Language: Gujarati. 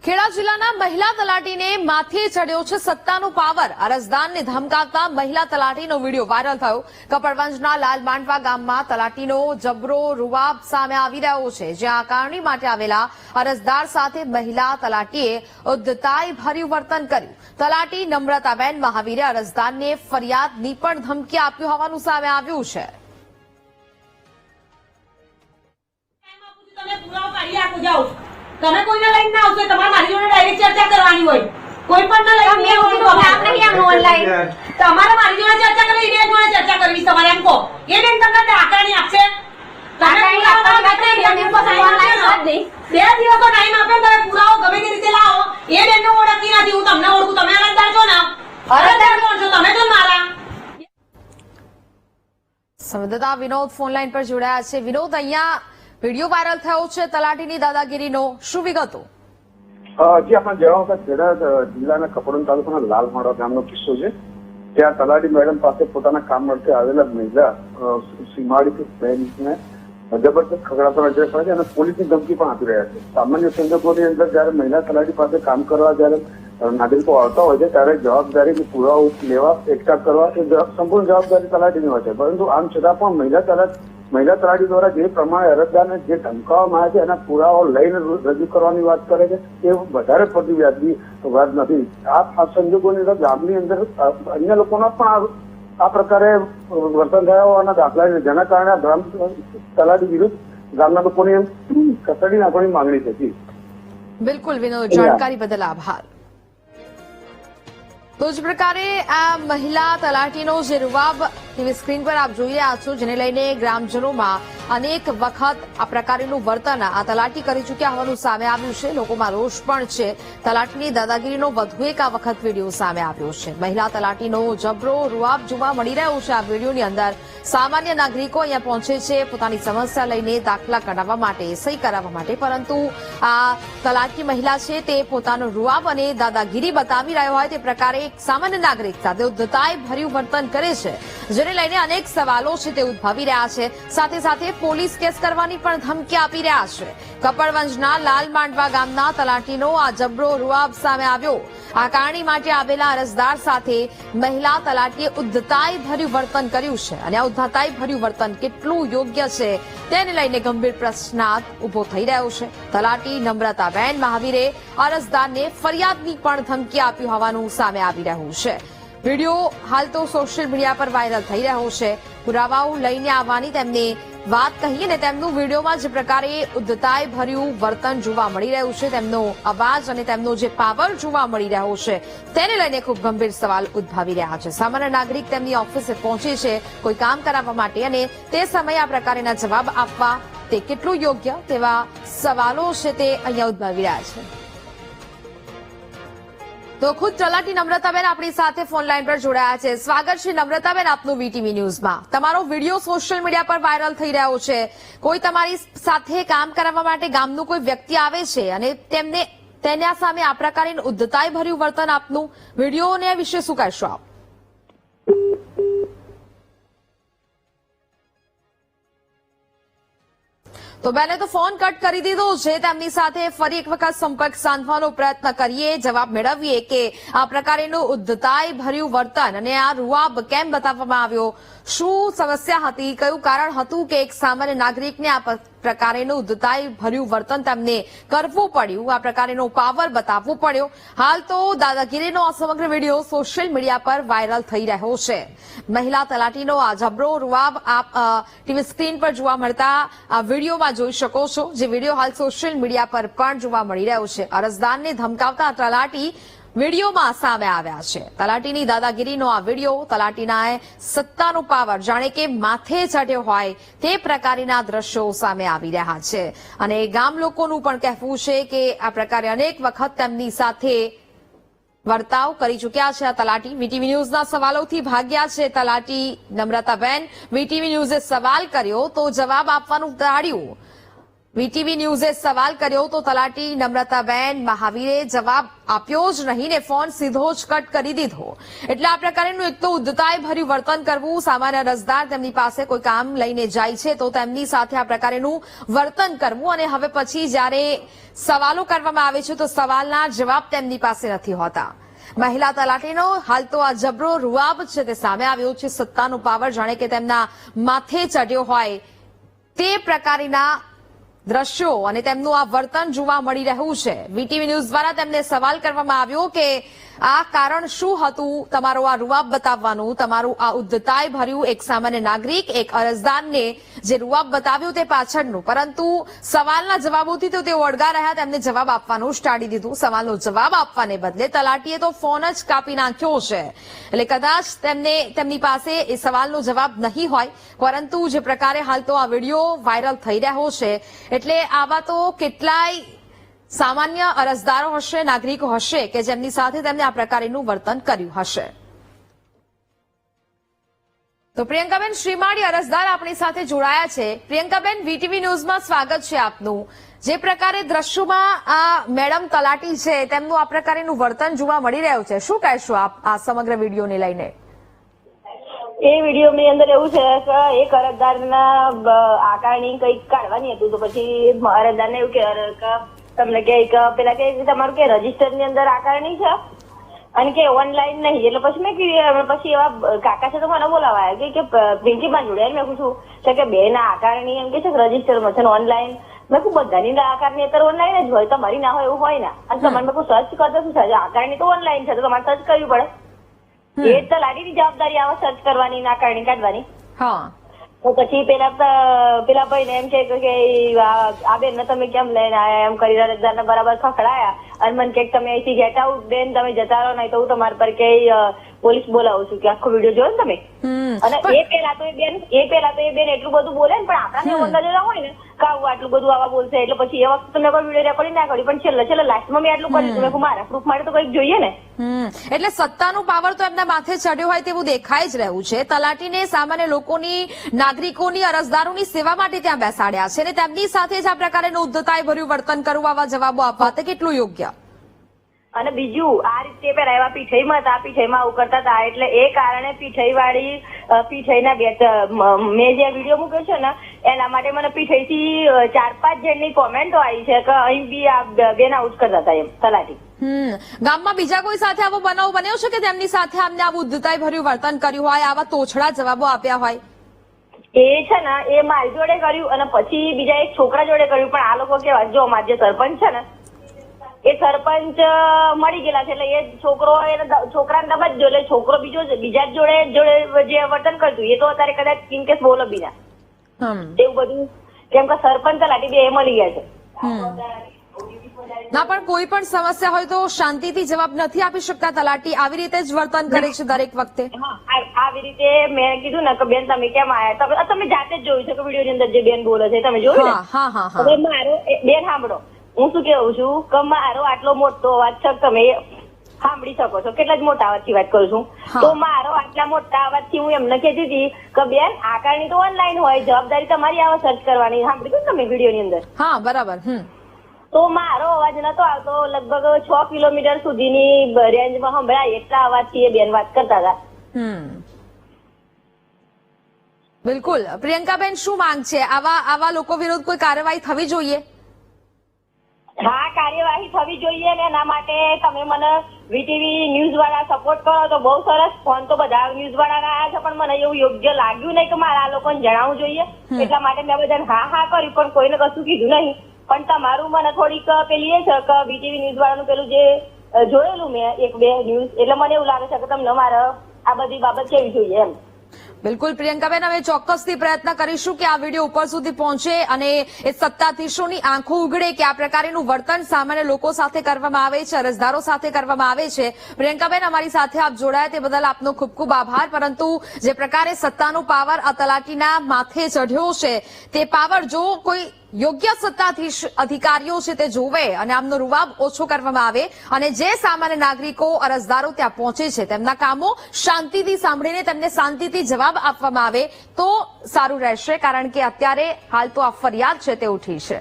ખેડા જિલ્લાના મહિલા તલાટીને માથે ચડ્યો છે સત્તાનો પાવર। અરજદારને ધમકાવતા મહિલા તલાટીનો વિડીયો વાયરલ થયો। કપડવંજના લાલમાંડવા ગામમાં તલાટીનો જબરો રૂવાબ સામે આવી રહ્યો છે, જ્યાં આકારણી માટે આવેલા અરજદાર સાથે મહિલા તલાટીએ ઉદ્ધતાઈ ભર્યું વર્તન કર્યું। તલાટી નમ્રતાબેન મહાવીરે અરજદારને ફરિયાદની પણ ધમકી આપ્યું હોવાનું સામે આવ્યું છે। તમે કોઈને લઈને ના આવશો, તમારે મારી જોડે ડાયરેક્ટ ચર્ચા કરવાની હોય। કોઈ પણ ના લઈને આવશો તો આપ નહીં આમ ઓનલાઈન તમારે મારી જોડે ચર્ચા કરવી, એને જોડે ચર્ચા કરવી તમારે એમ કહો। એ બેન તમને આકારણી આપશે, તમે પુરાવા માટે 2 દિવસો ટાઈમ આપે, તમે પુરાવો ગમે તે રીતે લાવો। એ બેનને ઓળખતી નથી, હું તમને ઓળખું, તમે અરજદાર છો ને, અરજદાર કોણ છો તમે? તો મારા સંવાદદાતા વિનોદ ફોનલાઈન પર જોડાયા છે। વિનોદ, અહીંયા વિડીયો વાયરલ થયો છે તલાટીની દાદાગીરીનો, શું વિગતો? જી આપણે જણાવતા ખેડા જિલ્લાના કપડવંજ તાલુકાના લાલમાંડવા ગામનો કિસ્સો છે, ત્યાં તલાટી મેડમ પાસે પોતાના કામ માટે આવેલા મહિલા સીમાડી બહેનને જબરદસ્ત ખગડાતા નજરે પડે છે અને પોલીસની ધમકી પણ આપી રહ્યા છે। સામાન્ય સંજોગોની અંદર જયારે મહિલા તલાટી પાસે કામ કરવા જયારે નાગરિકો આવતા હોય છે ત્યારે જવાબદારી પુરાવો લેવા એકઠા કરવા એ સંપૂર્ણ જવાબદારી તલાટીની હોય છે, પરંતુ આમ છતાં પણ મહિલા તલાટી દ્વારા જે પ્રમાણે અરજદારને જે ધમકાવવામાં આવે છે એના પુરાવો લઈને રજૂ કરવાની વાત કરે છે એ વધારે પડતી વ્યાજબી વાત નથી। આ સંજોગોની અંદર ગામની અંદર અન્ય લોકોના પણ આ પ્રકારે વર્તન થયા હોવાના દાખલા છે, જેના કારણે ગ્રામ તલાટી વિરુદ્ધ ગામના લોકોની કસ્ટડી નાખવાની માંગણી થતી। બિલકુલ વિનોદ, જાણકારી બદલ આભાર। તો જ પ્રકારે આ મહિલા તલાટીનો જે રૂવાબ ટીવી સ્ક્રીન પર આપ જોઈ રહ્યા છો, જેને લઈને ગ્રામજનોમાં અનેક વખત આ પ્રકારનું વર્તન આ તલાટી કરી ચૂક્યા હોવાનું સામે આવ્યું છે। લોકોમાં રોષ પણ છે। તલાટીની દાદાગીરીનો વધુ એક આ વખત વિડીયો સામે આવ્યો છે। મહિલા તલાટીનો જબરો રૂવાબ જોવા મળી રહ્યો છે। આ વિડીયોની અંદર સામાન્ય નાગરિકો અહીંયા પહોંચે છે પોતાની સમસ્યા લઈને, દાખલા કઢાવવા માટે, સહી કરાવવા માટે, પરંતુ આ તલાટી મહિલા છે તે પોતાનો રૂવાબ અને દાદાગીરી બતાવી રહ્યો હોય તે પ્રકારે એક સામાન્ય નાગરિક સાથે ઉદ્ધતાઈ ભર્યું વર્તન કરે છે, જેને લઈને અનેક સવાલો છે તે ઉદ્ભવી રહ્યા છે। સાથે સાથે પોલીસ કેસ કરવાની પણ ધમકી આપી રહ્યા છે। કપડવંજના લાલમાંડવા ગામના તલાટીનો આ જબરો રૂવાબ સામે આવ્યો। આકારણી માટે આવેલા અરજદાર સાથે મહિલા તલાટીએ ઉદ્ધતાઈ ભર્યું વર્તન કર્યું છે, અને આ ઉદ્ધતાઈ ભર્યું વર્તન કેટલું યોગ્ય છે તેને લઈને ગંભીર પ્રશ્નાર્થ ઉભો થઈ રહ્યો છે। તલાટી નમ્રતાબેન મહાવીરે અરજદારને ફરિયાદની પણ ધમકી આપી હોવાનું સામે આવી રહ્યું છે। વિડીયો હાલ તો સોશિયલ મીડિયા પર વાયરલ થઈ રહ્યો છે। પુરાવાઓ લઈને આવવાની તેમને વાત કહીએ ને તેમનું વિડીયોમાં જે પ્રકારે ઉદ્ધતાઈ ભર્યું વર્તન જોવા મળી રહ્યું છે, તેમનો અવાજ અને તેમનો જે પાવર જોવા મળી રહ્યો છે તેને લઈને ખૂબ ગંભીર સવાલ ઉદ્ભવી રહ્યા છે। સામાન્ય નાગરિક તેમની ઓફિસે પહોંચે છે કોઈ કામ કરાવવા માટે, અને તે સમયે આ પ્રકારના જવાબ આપવા તે કેટલું યોગ્ય તેવા સવાલો છે તે અહીંયા ઉદ્ભવી રહ્યા છે। તો ખુદ તલાટી નમ્રતાબેન આપણી સાથે ફોન લાઈન પર જોડાયા છે। સ્વાગત છે નમ્રતાબેન આપનું વીટીવી ન્યૂઝમાં। તમારો વિડીયો સોશિયલ મીડિયા પર વાયરલ થઈ રહ્યો છે। કોઈ તમારી સાથે કામ કરાવવા માટે ગામનું કોઈ વ્યક્તિ આવે છે અને તેના સામે આ પ્રકારે ઉદ્ધતાઈ ભર્યું વર્તન આપનું વિડીયોને વિશે શું કહેશો આપ? તો બેને તો ફોન કટ કરી દીધો છે। તેમની સાથે ફરી એક વખત સંપર્ક સાધવાનો પ્રયત્ન કરીએ, જવાબ મેળવીએ કે આ પ્રકારેનું ઉદ્ધતાઈ ભર્યું વર્તન અને આ રૂવાબ કેમ બતાવવામાં આવ્યો, શું સમસ્યા હતી, કયું કારણ હતું કે એક સામાન્ય નાગરિકને આ પ્રકારેનું ઉદ્ધતાઈ ભર્યું વર્તન તેમને કરવું પડ્યું, આ પ્રકારેનો પાવર બતાવવો પડ્યો। હાલ તો દાદાગીરીનો આ સમગ્ર વિડીયો સોશિયલ મીડિયા પર વાયરલ થઈ રહ્યો છે। મહિલા તલાટીનો આ જબરો રૂવાબ આપ ટીવી સ્ક્રીન પર જોવા મળતા આ વિડીયોમાં જોઈ શકો છો, જે વિડીયો હાલ સોશિયલ મીડિયા પર પણ જોવા મળી રહ્યો છે। અરજદારને ધમકાવતા તલાટી વિડીયોમાં સામે આવ્યા છે। તલાટીની દાદાગીરીનો આ વિડીયો, તલાટીના સત્તાનો પાવર જાણે કે માથે ચડ્યો હોય તે પ્રકારના દ્રશ્યો સામે આવી રહ્યા છે, અને ગામ લોકોનું પણ કહેવું છે કે આ પ્રકારે અનેક વખત તેમની સાથે વર્તાવ કરી ચૂક્યા છે આ તલાટી। વીટીવી ન્યૂઝના સવાલોથી ભાગ્યા છે તલાટી નમ્રતાબેન। વીટીવી ન્યૂઝે સવાલ કર્યો તો જવાબ આપવાનું ટાળ્યું। વીટીવી ન્યૂઝે સવાલ કર્યો તો તલાટી નમ્રતાબેન મહાવીરે જવાબ આપ્યો જ નહીં ને ફોન સીધો જ કટ કરી દીધો. એટલે આ પ્રકારનું એક તો ઉદ્ધતાઈ ભર્યું વર્તન કરવું. સામાન્ય અરજદાર તેમની પાસે કોઈ કામ લઈને જાય છે તો તેમની સાથે આ પ્રકારનું વર્તન કરવું અને હવે પછી જ્યારે સવાલો કરવામાં આવે છે તો સવાલના જવાબ તેમની પાસે નથી હોતા. મહિલા તલાટીનો હાલ તો આ જબરો રૂઆબ છે તે સામે આવ્યો છે. સત્તાનો પાવર જાણે કે તેમના માથે ચડ્યો હોય તે પ્રકારના દ્રશ્યો અને તેમનું આ વર્તન જોવા મળી રહ્યું છે. વીટીવી ન્યૂઝ દ્વારા તેમને સવાલ કરવામાં આવ્યો કે આ કારણ શું હતું તમારો આ રૂઆબ બતાવવાનું, તમારું આ ઉદ્ધતાઈ ભર્યું એક સામાન્ય નાગરિક એક અરજદારને જે રૂઆબ બતાવ્યું તે પાછળનું. પરંતુ સવાલના જવાબોથી તો તેઓ અડગા રહ્યા, તેમને જવાબ આપવાનું જ ટાળી દીધું. સવાલનો જવાબ આપવાને બદલે તલાટીએ તો ફોન જ કાપી નાખ્યો છે. એટલે કદાચ તેમની પાસે એ સવાલનો જવાબ નહીં હોય, પરંતુ જે પ્રકારે હાલ તો આ વિડીયો વાયરલ થઈ રહ્યો છે એટલે આવા તો કેટલાય સામાન્ય અરજદારો હશે, નાગરિકો હશે કે જેમની સાથે તેમને આ પ્રકારનું વર્તન કર્યું હશે. તો પ્રિયંકાબેન શ્રીમાળી અરજદાર આપણી સાથે જોડાયા છે. પ્રિયંકાબેન, વીટીવી ન્યૂઝમાં સ્વાગત છે આપનું. જે પ્રકારે દ્રશ્યોમાં આ મેડમ તલાટી છે તેમનું આ પ્રકારનું વર્તન જોવા મળી રહ્યું છે, શું કહેશો આપ આ સમગ્ર વિડીયોને લઈને? એ વિડીયોની અંદર એવું છે કે એક અરજદારના આકારણી કંઈક કાઢવાની હતું તો પછી અરજદારને એવું કે તમને કે પેલા કે તમારું કે રજીસ્ટર ની અંદર આકારણી છે અને કે ઓનલાઈન નહીં. એટલે પછી મેં કીધું, પછી એવા કાકા છે તો મને બોલાવાયા કે પ્રિન્સિપાલ જોડે. મેં પૂછ્યું કે બે ના આકારણી એમ કે છે રજીસ્ટરમાં છે ને ઓનલાઈન. મેં કહું બધાની આકારણી અત્યારે ઓનલાઈન જ હોય, તમારી ના હોય એવું હોય ને. અને તમારે મેં સર્ચ કરતો શું થાય, આકારણી તો ઓનલાઈન છે તો તમારે સર્ચ કરવી પડે. એ તલાટીની જવાબદારી આવે સર્ચ કરવાની, આકારણી કાઢવાની. હા, તો પછી પેલા ભાઈ ને એમ છે કે આ બેન ને તમે કેમ લઈને આયા એમ કરી અરજદાર ને બરાબર ખખડાયા અને મને કે તમે અહીંથી ગેટ આઉટ બેન, તમે જતા રહો નહીં તો હું તમારા પર કે પોલીસ બોલાવું છું. કે આખો વિડીયો જોયો ને તમે? અને એ પેલા તો એ બેન એટલું બધું બોલે ને, પણ આપણાને અંદાજો હોય ને કે આવું આટલું બધું આવા બોલશે. એટલે પછી એ વખતે તમે કોઈ વિડીયો રેકોર્ડિંગ ના કર્યું, પણ છેલ્લે લાસ્ટમાં મેં આટલું કર્યું. મેં મારા પ્રૂફ માટે તો કંઈક જોઈએ ને. એટલે સત્તાનું પાવર તો એમના માથે ચડ્યો હોય તેવું દેખાઈ જ રહ્યું છે. તલાટીને સામાન્ય લોકોની, નાગરિકોની, અરજદારોની સેવા માટે ત્યાં બેસાડ્યા છે અને તેમની સાથે જ આ પ્રકારનું ઉદ્ધતાઈ ભર્યું વર્તન કરવું, આવા જવાબો આપવા તે કેટલું યોગ્ય? અને બીજું આ રીતે પેલા એવા પીઠઈમાં હતા, પીઠઈમાં આવું કરતા હતા એટલે એ કારણે પીઠઈના મેં જે વિડીયો મૂક્યો છે ને એના માટે મને પીઠઈથી 4-5 જણની કોમેન્ટો આવી છે કે અહીં બી આ બેન આઉટ કરતા હતા એમ તલાટી. ગામમાં બીજા કોઈ સાથે આવો બનાવ બન્યો છે કે તેમની સાથે આમને આવું ઉદ્ધતાઈ ભર્યું વર્તન કર્યું હોય, આવા તોછડા જવાબો આપ્યા હોય? એ છે ને એ મારી જોડે કર્યું અને પછી બીજા એક છોકરા જોડે કર્યું. પણ આ લોકો કેવા, જો અમારા જે સરપંચ છે ને એ સરપંચ મળી ગયેલા છે એટલે એ છોકરાને દબાજો એટલે છોકરો બીજા જોડે જે વર્તન કરતું એ તો અત્યારે કદાચ ઇનકેસ બોલો બી ના એવું બધું, કેમ કે સરપંચ તલાટી બે મળી ગયા છે. ના, પણ કોઈ પણ સમસ્યા હોય તો શાંતિથી જવાબ નથી આપી શકતા તલાટી? આવી રીતે જ વર્તન કરે છે દરેક વખતે? આવી રીતે મેં કીધું ને કે બેન તમે કેમ આયા, તમે જાતે જ જોયું છે કે વિડીયો ની અંદર જે બેન બોલે છે તમે જોયું ને. મારો બેન સાંભળો, હું શું કેવું છું કે મારો આટલો મોટો અવાજ છે, તમે સાંભળી શકો છો, કેટલા જ મોટા અવાજથી વાત કરું છું. તો મારો આટલા મોટા અવાજથી હું એમને કહેતી હતી કે બેન આકારણી તો ઓનલાઈન હોય, જવાબદારી તમારી આવે સર્ચ કરવાની. સાંભળ્યું તમે વિડીયો ની અંદર? હા, બરાબર. તો મારો અવાજ નતો આવતો, લગભગ 6 કિલોમીટર સુધીની રેન્જમાં સંભળાય એટલા અવાજથી એ બેન વાત કરતા હતા. બિલકુલ. પ્રિયંકાબેન, શું માંગ છે? આવા લોકો વિરુદ્ધ કોઈ કાર્યવાહી થવી જોઈએ? હા, કાર્યવાહી થવી જોઈએ ને એના માટે તમે મને વીટીવી ન્યૂઝ વાળા સપોર્ટ કરો તો બહુ સરસ. ફોન તો બધા ન્યૂઝ વાળા આવ્યા છે પણ મને એવું યોગ્ય લાગ્યું નહીં કે મારે આ લોકોને જણાવવું જોઈએ. એટલા માટે મેં બધાને હા કર્યું પણ કોઈને કશું કીધું નહીં. પણ તમારું મને થોડીક પેલી એ છે કે વીટીવી ન્યૂઝ વાળાનું પેલું જે જોયેલું મેં 1-2 ન્યૂઝ, એટલે મને એવું લાગે છે કે તમને મારે આ બધી બાબત કેવી જોઈએ એમ. બિલકુલ પ્રિયંકાબેન, અમે ચોક્કસથી પ્રયત્ન કરીશું કે આ વિડીયો ઉપર સુધી પહોંચે અને એ સત્તાધીશોની આંખો ઉઘડે કે આ પ્રકારનું વર્તન સામાન્ય લોકો સાથે કરવામાં આવે છે, અરજદારો સાથે કરવામાં આવે છે. પ્રિયંકાબેન, અમારી સાથે આપ જોડાયા તે બદલ આપનો ખૂબ ખૂબ આભાર. પરંતુ જે પ્રકારે સત્તાનો પાવર આ તલાટીના માથે ચઢ્યો છે તે પાવર જો કોઈ યોગ્ય સત્તાધીશ અધિકારીઓ છે તે જોવે અને આમનો રૂવાબ ઓછો કરવામાં આવે અને જે સામાન્ય નાગરિકો, અરજદારો ત્યાં પહોંચે છે તેમના કામો શાંતિથી સાંભળીને તેમને શાંતિથી જવાબ આપવામાં આવે તો સારું રહેશે. કારણ કે અત્યારે હાલ તો આ ફરિયાદ છે તે ઉઠી છે.